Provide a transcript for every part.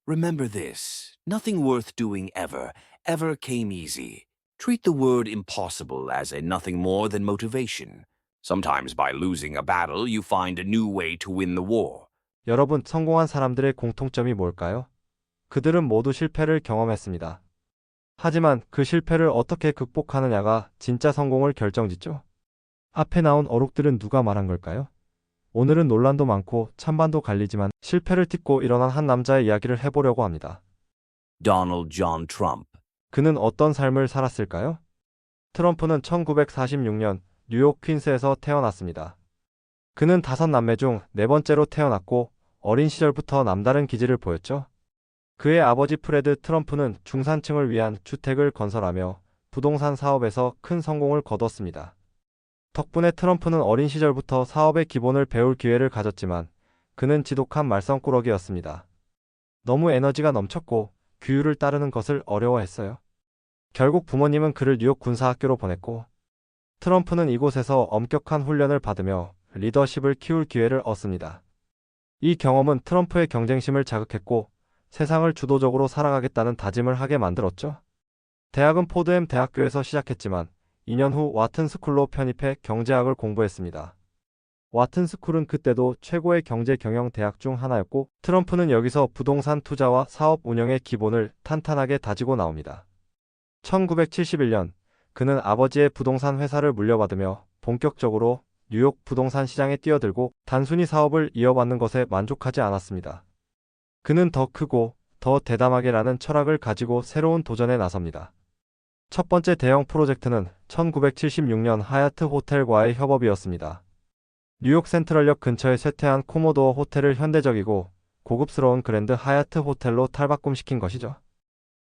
Remember this, nothing worth doing ever came easy. Treat the word impossible as a nothing more than motivation. Sometimes by losing a battle, you find a new way to win the war. 여러분, 성공한 사람들의 공통점이 뭘까요? 그들은 모두 실패를 경험했습니다. 하지만 그 실패를 어떻게 극복하느냐가 진짜 성공을 결정짓죠. 앞에 나온 어록들은 누가 말한 걸까요? 오늘은 논란도 많고 찬반도 갈리지만 실패를 딛고 일어난 한 남자의 이야기를 해보려고 합니다. Donald John Trump. 그는 어떤 삶을 살았을까요? 트럼프는 1946년 뉴욕 퀸스에서 태어났습니다. 그는 5남매 중 4번째로 태어났고 어린 시절부터 남다른 기질을 보였죠. 그의 아버지 프레드 트럼프는 중산층을 위한 주택을 건설하며 부동산 사업에서 큰 성공을 거뒀습니다. 덕분에 트럼프는 어린 시절부터 사업의 기본을 배울 기회를 가졌지만 그는 지독한 말썽꾸러기였습니다. 너무 에너지가 넘쳤고 규율을 따르는 것을 어려워했어요. 결국 부모님은 그를 뉴욕 군사학교로 보냈고 트럼프는 이곳에서 엄격한 훈련을 받으며 리더십을 키울 기회를 얻습니다. 이 경험은 트럼프의 경쟁심을 자극했고 세상을 주도적으로 살아가겠다는 다짐을 하게 만들었죠. 대학은 포드햄 대학교에서 시작했지만 2년 후 와튼 스쿨로 편입해 경제학을 공부했습니다. 와튼 스쿨은 그때도 최고의 경제 경영 대학 중 하나였고 트럼프는 여기서 부동산 투자와 사업 운영의 기본을 탄탄하게 다지고 나옵니다. 1971년 그는 아버지의 부동산 회사를 물려받으며 본격적으로 뉴욕 부동산 시장에 뛰어들고 단순히 사업을 이어받는 것에 만족하지 않았습니다. 그는 더 크고 더 대담하게라는 철학을 가지고 새로운 도전에 나섭니다. 첫 번째 대형 프로젝트는 1976년 하얏트 호텔과의 협업이었습니다. 뉴욕 센트럴역 근처에 쇠퇴한 코모도어 호텔을 현대적이고 고급스러운 그랜드 하얏트 호텔로 탈바꿈시킨 것이죠.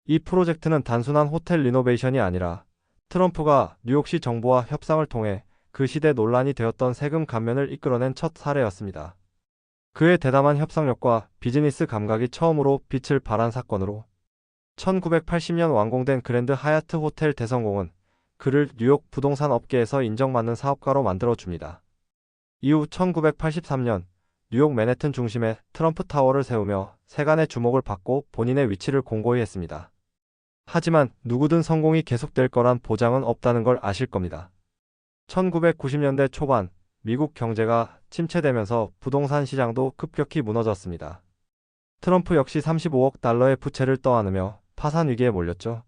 이 프로젝트는 단순한 호텔 리노베이션이 아니라 트럼프가 뉴욕시 정부와 협상을 통해 그 시대 논란이 되었던 세금 감면을 이끌어낸 첫 사례였습니다. 그의 대담한 협상력과 비즈니스 감각이 처음으로 빛을 발한 사건으로 1980년 완공된 그랜드 하얏트 호텔 대성공은 그를 뉴욕 부동산 업계에서 인정받는 사업가로 만들어줍니다. 이후 1983년 뉴욕 맨해튼 중심에 트럼프 타워를 세우며 세간의 주목을 받고 본인의 위치를 공고히 했습니다. 하지만 누구든 성공이 계속될 거란 보장은 없다는 걸 아실 겁니다. 1990년대 초반 미국 경제가 침체되면서 부동산 시장도 급격히 무너졌습니다. 트럼프 역시 35억 달러의 부채를 떠안으며 파산 위기에 몰렸죠.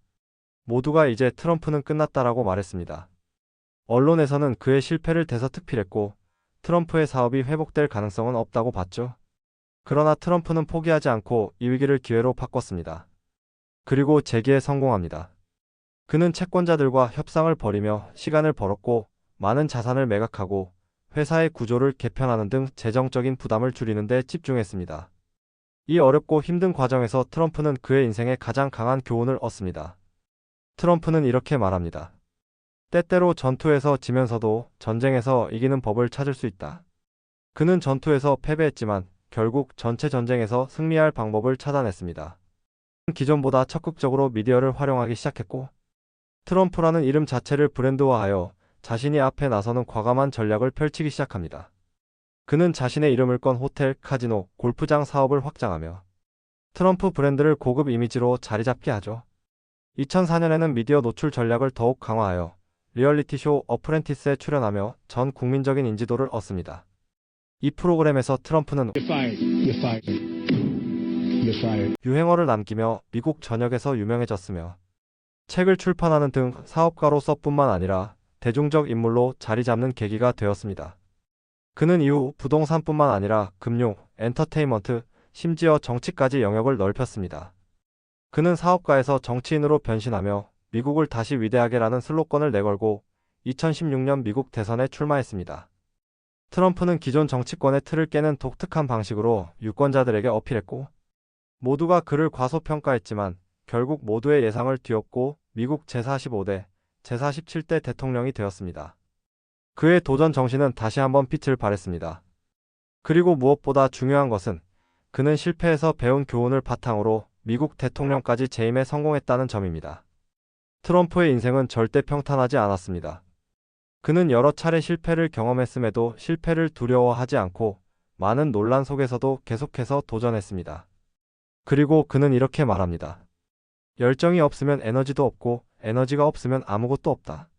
모두가 이제 트럼프는 끝났다라고 말했습니다. 언론에서는 그의 실패를 대서특필했고 트럼프의 사업이 회복될 가능성은 없다고 봤죠. 그러나 트럼프는 포기하지 않고 이 위기를 기회로 바꿨습니다. 그리고 재기에 성공합니다. 그는 채권자들과 협상을 벌이며 시간을 벌었고 많은 자산을 매각하고 회사의 구조를 개편하는 등 재정적인 부담을 줄이는 데 집중했습니다. 이 어렵고 힘든 과정에서 트럼프는 그의 인생에 가장 강한 교훈을 얻습니다. 트럼프는 이렇게 말합니다. 때때로 전투에서 지면서도 전쟁에서 이기는 법을 찾을 수 있다. 그는 전투에서 패배했지만 결국 전체 전쟁에서 승리할 방법을 찾아냈습니다. 기존보다 적극적으로 미디어를 활용하기 시작했고 트럼프라는 이름 자체를 브랜드화하여 자신이 앞에 나서는 과감한 전략을 펼치기 시작합니다. 그는 자신의 이름을 건 호텔, 카지노, 골프장 사업을 확장하며 트럼프 브랜드를 고급 이미지로 자리잡게 하죠. 2004년에는 미디어 노출 전략을 더욱 강화하여 리얼리티쇼 어프렌티스에 출연하며 전 국민적인 인지도를 얻습니다. 이 프로그램에서 트럼프는 유행어를 남기며 미국 전역에서 유명해졌으며 책을 출판하는 등 사업가로서뿐만 아니라 대중적 인물로 자리 잡는 계기가 되었습니다. 그는 이후 부동산뿐만 아니라 금융, 엔터테인먼트, 심지어 정치까지 영역을 넓혔습니다. 그는 사업가에서 정치인으로 변신하며 미국을 다시 위대하게라는 슬로건을 내걸고 2016년 미국 대선에 출마했습니다. 트럼프는 기존 정치권의 틀을 깨는 독특한 방식으로 유권자들에게 어필했고 모두가 그를 과소평가했지만 결국 모두의 예상을 뒤엎고 미국 제45대, 제47대 대통령이 되었습니다. 그의 도전 정신은 다시 한번 빛을 발했습니다. 그리고 무엇보다 중요한 것은 그는 실패에서 배운 교훈을 바탕으로 미국 대통령까지 재임에 성공했다는 점입니다. 트럼프의 인생은 절대 평탄하지 않았습니다. 그는 여러 차례 실패를 경험했음에도 실패를 두려워하지 않고 많은 논란 속에서도 계속해서 도전했습니다. 그리고 그는 이렇게 말합니다. 열정이 없으면 에너지도 없고 에너지가 없으면 아무것도 없다.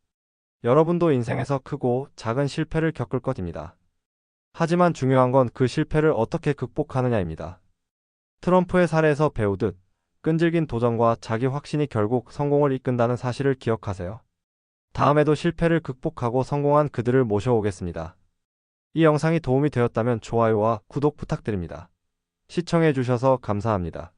여러분도 인생에서 크고 작은 실패를 겪을 것입니다. 하지만 중요한 건 그 실패를 어떻게 극복하느냐입니다. 트럼프의 사례에서 배우듯 끈질긴 도전과 자기 확신이 결국 성공을 이끈다는 사실을 기억하세요. 다음에도 실패를 극복하고 성공한 그들을 모셔오겠습니다. 이 영상이 도움이 되었다면 좋아요와 구독 부탁드립니다. 시청해주셔서 감사합니다.